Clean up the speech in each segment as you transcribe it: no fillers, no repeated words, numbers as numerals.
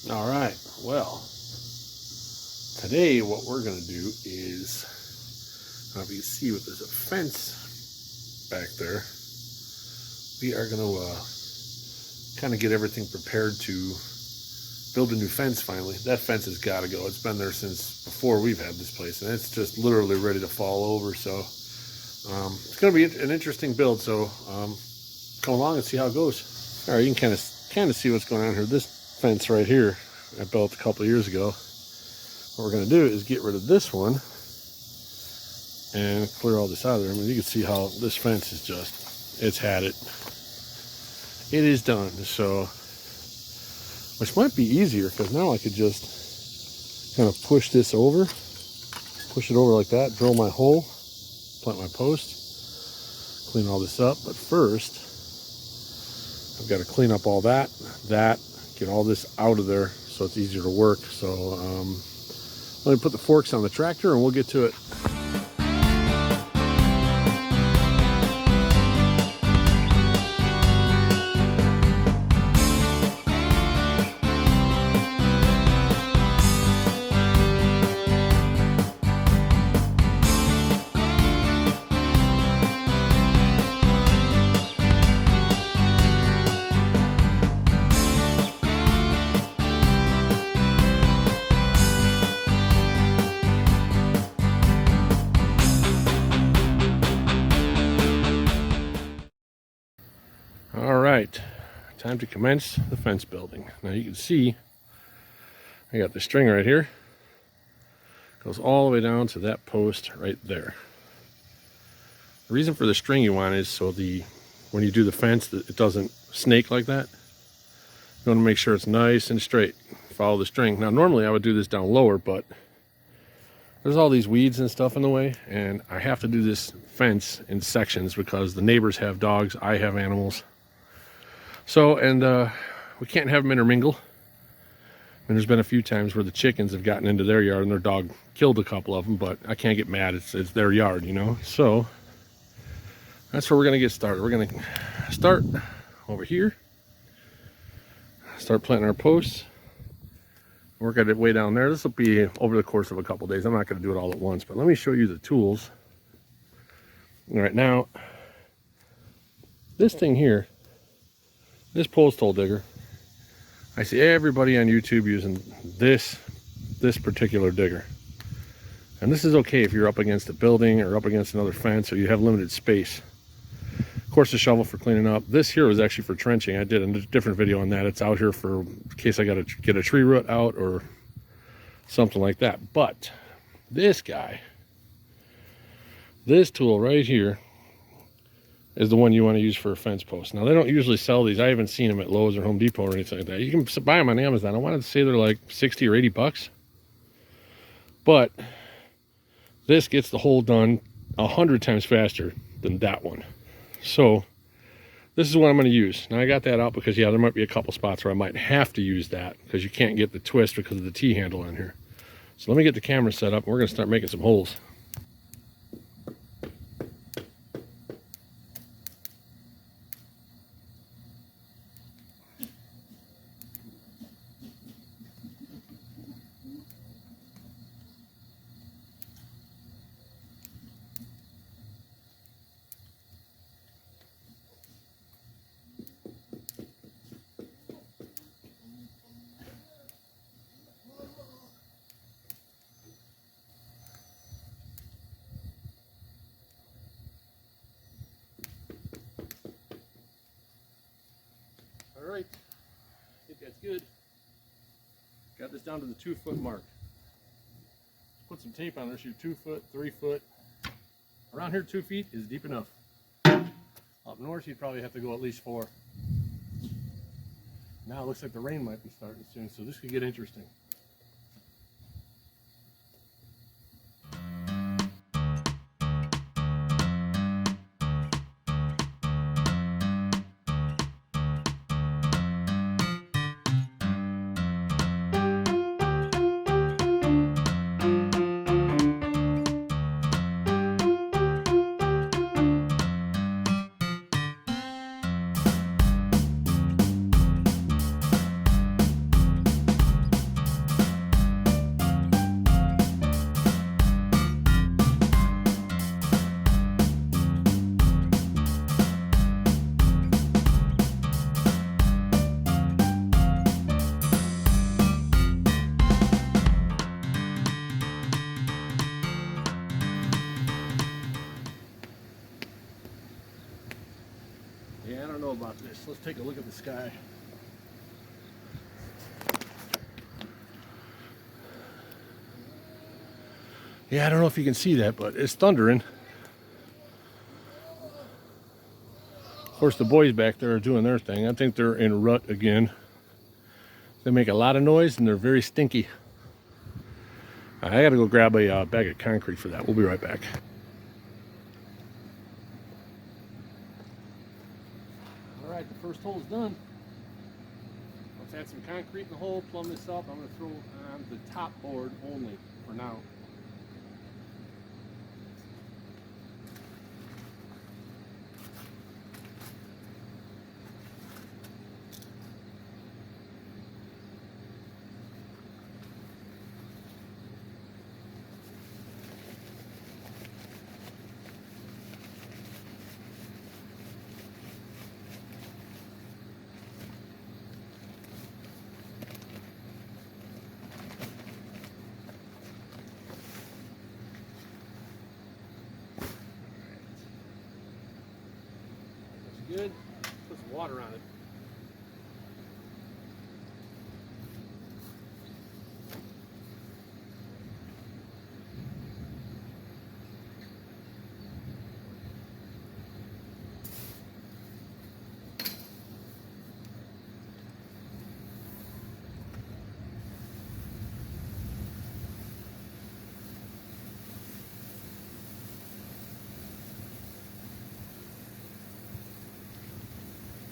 All right, well, today what we're going to do is, I don't know if you can see with this fence back there, we are going to kind of get everything prepared to build a new fence finally. That fence has got to go. It's been there since before we've had this place, and it's just literally ready to fall over. So it's going to be an interesting build. So come along and see how it goes. All right, you can kind of see what's going on here. This fence right here, I built a couple of years ago. What we're going to do is get rid of this one and clear all this out of there. I mean, you can see how this fence is just, it's had it. It is done. So, which might be easier because now I could just kind of push it over like that, drill my hole, plant my post, clean all this up. But first, I've got to clean up all that, get all this out of there so it's easier to work. So let me put the forks on the tractor and we'll get to it. All right, time to commence the fence building. Now you can see I got the string right here. Goes all the way down to that post right there. The reason for the string you want is so when you do the fence that it doesn't snake like that. You want to make sure it's nice and straight. Follow the string. Now normally I would do this down lower, but there's all these weeds and stuff in the way, and I have to do this fence in sections because the neighbors have dogs, I have animals. So, and we can't have them intermingle. And there's been a few times where the chickens have gotten into their yard and their dog killed a couple of them, but I can't get mad. It's their yard, you know? So that's where we're gonna get started. We're gonna start over here, start planting our posts, work at it way down there. This will be over the course of a couple days. I'm not gonna do it all at once, but let me show you the tools. All right, now, this thing here, this post hole digger, I see everybody on YouTube using this particular digger. And this is okay if you're up against a building or up against another fence or you have limited space. Of course, the shovel for cleaning up. This here was actually for trenching. I did a different video on that. It's out here for in case I got to get a tree root out or something like that. But this guy, this tool right here, is the one you want to use for a fence post. Now, they don't usually sell these. I haven't seen them at Lowe's or Home Depot or anything like that. You can buy them on Amazon. I wanted to say they're like 60 or 80 bucks. But this gets the hole done 100 times faster than that one. So this is what I'm going to use. Now, I got that out because, yeah, there might be a couple spots where I might have to use that because you can't get the twist because of the T-handle on here. So let me get the camera set up and we're going to start making some holes. All right, I think that's good. Got this down to the 2 foot mark. Put some tape on there, shoot 2 foot, 3 foot. Around here, 2 feet is deep enough. Up north, you'd probably have to go at least 4. Now it looks like the rain might be starting soon, so this could get interesting. this. Let's take a look at the sky. Yeah, I don't know if you can see that, but it's thundering. Of course, the boys back there are doing their thing. I think they're in rut again. They make a lot of noise and they're very stinky. I gotta go grab a bag of concrete for that. We'll be right back. All right, the first hole's done. Let's add some concrete in the hole, plumb this up. I'm gonna throw on the top board only for now. Good. Put some water on it.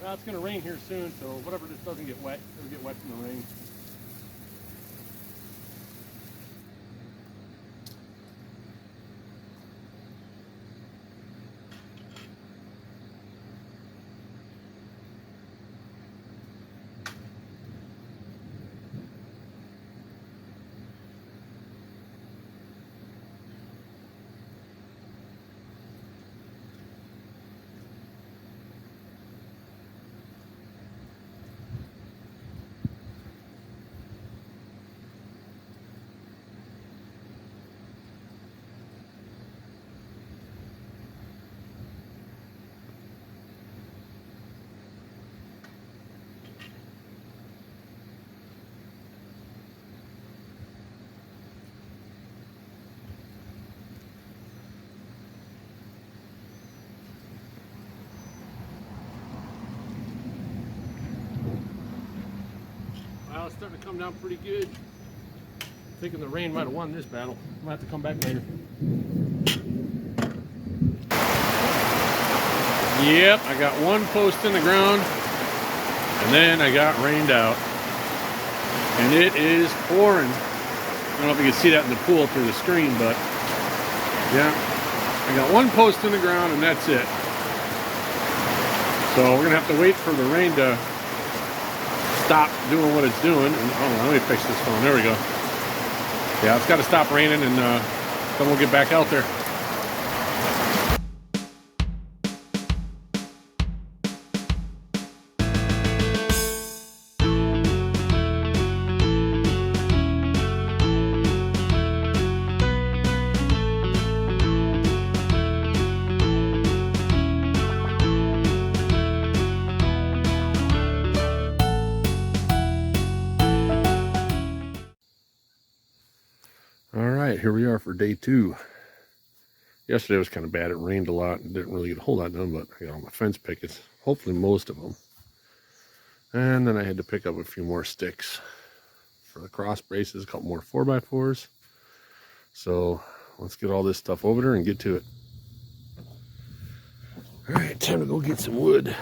Well, it's going to rain here soon, so whatever just doesn't get wet, it'll get wet from the rain. Well, it's starting to come down pretty good. Thinking the rain might have won this battle. Might have to come back later. Yep, I got one post in the ground, and then I got rained out. And it is pouring. I don't know if you can see that in the pool through the screen, but yeah, I got one post in the ground, and that's it. So we're gonna have to wait for the rain to stop doing what it's doing. And, oh, let me fix this phone. There we go. Yeah, it's got to stop raining, and then we'll get back out there. Here we are for day 2. Yesterday was kind of bad. It rained a lot and didn't really get a whole lot done, but I got all my fence pickets, hopefully most of them. And then I had to pick up a few more sticks for the cross braces, a couple more 4x4s. So let's get all this stuff over there and get to it. All right, time to go get some wood.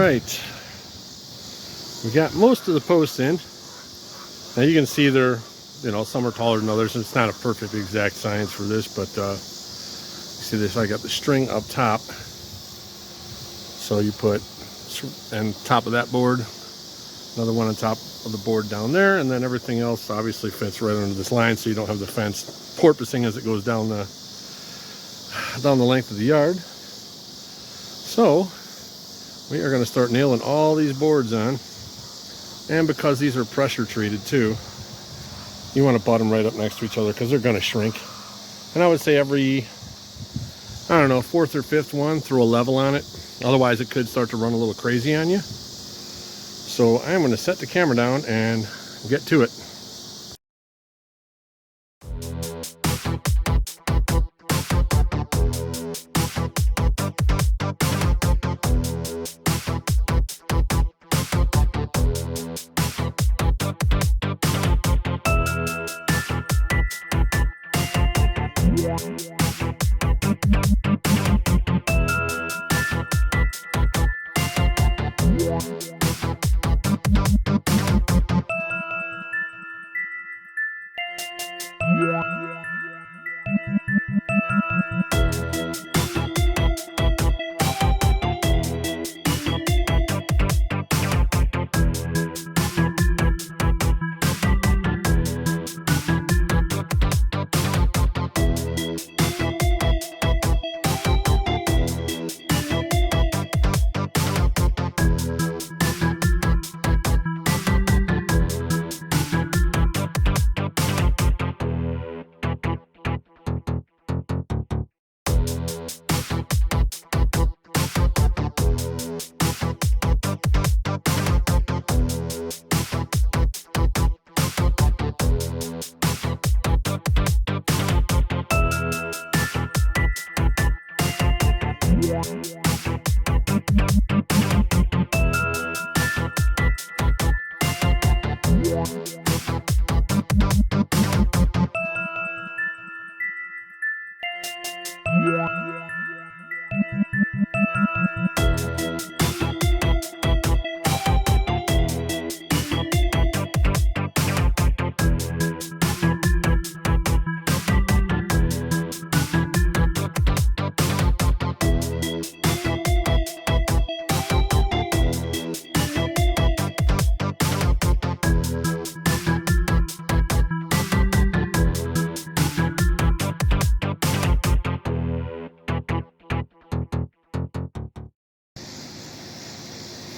right, we got most of the posts in. Now you can see they're, you know, some are taller than others. It's not a perfect exact science for this, but you see this, I got the string up top. So you put, and top of that board, another one on top of the board down there, and then everything else obviously fits right under this line, so you don't have the fence porpoising as it goes down the length of the yard. So we are going to start nailing all these boards on, and because these are pressure treated too, you want to butt them right up next to each other because they're going to shrink. And I would say every, I don't know, 4th or 5th one, throw a level on it. Otherwise it could start to run a little crazy on you. So I'm going to set the camera down and get to it.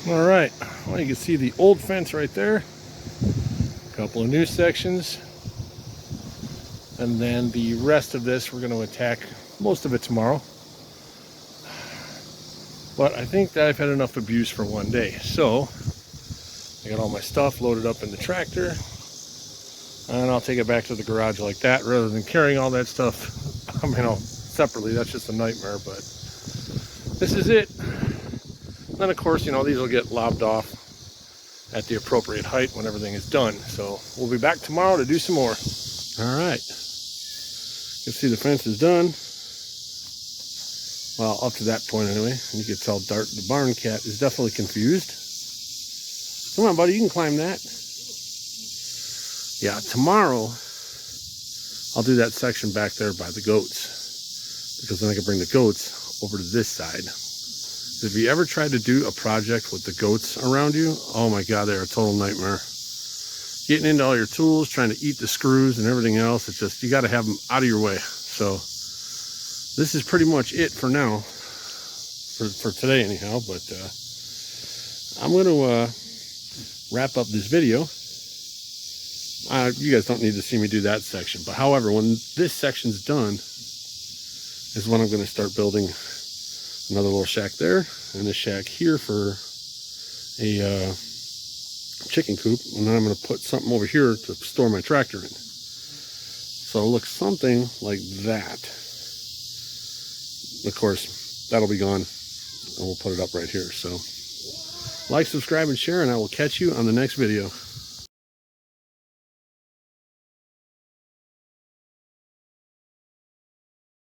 All right, well, you can see the old fence right there, a couple of new sections, and then the rest of this we're going to attack most of it tomorrow. But I think that I've had enough abuse for one day, so I got all my stuff loaded up in the tractor, and I'll take it back to the garage like that rather than carrying all that stuff, you know, separately. That's just a nightmare, but this is it. Then of course, you know, these will get lobbed off at the appropriate height when everything is done. So we'll be back tomorrow to do some more. All right. You can see the fence is done. Well, up to that point anyway. And you can tell Dart, the barn cat, is definitely confused. Come on, buddy, you can climb that. Yeah, tomorrow I'll do that section back there by the goats, because then I can bring the goats over to this side. If you ever tried to do a project with the goats around you, oh my God, they're a total nightmare. Getting into all your tools, trying to eat the screws and everything else, it's just, you got to have them out of your way. So this is pretty much it for now, for today anyhow, but I'm going to wrap up this video. You guys don't need to see me do that section, but however, when this section's done is when I'm going to start building another little shack there and a shack here for a chicken coop, and then I'm going to put something over here to store my tractor in. So it'll look something like that. Of course, that'll be gone, and we'll put it up right here. So like, subscribe, and share, and I will catch you on the next video.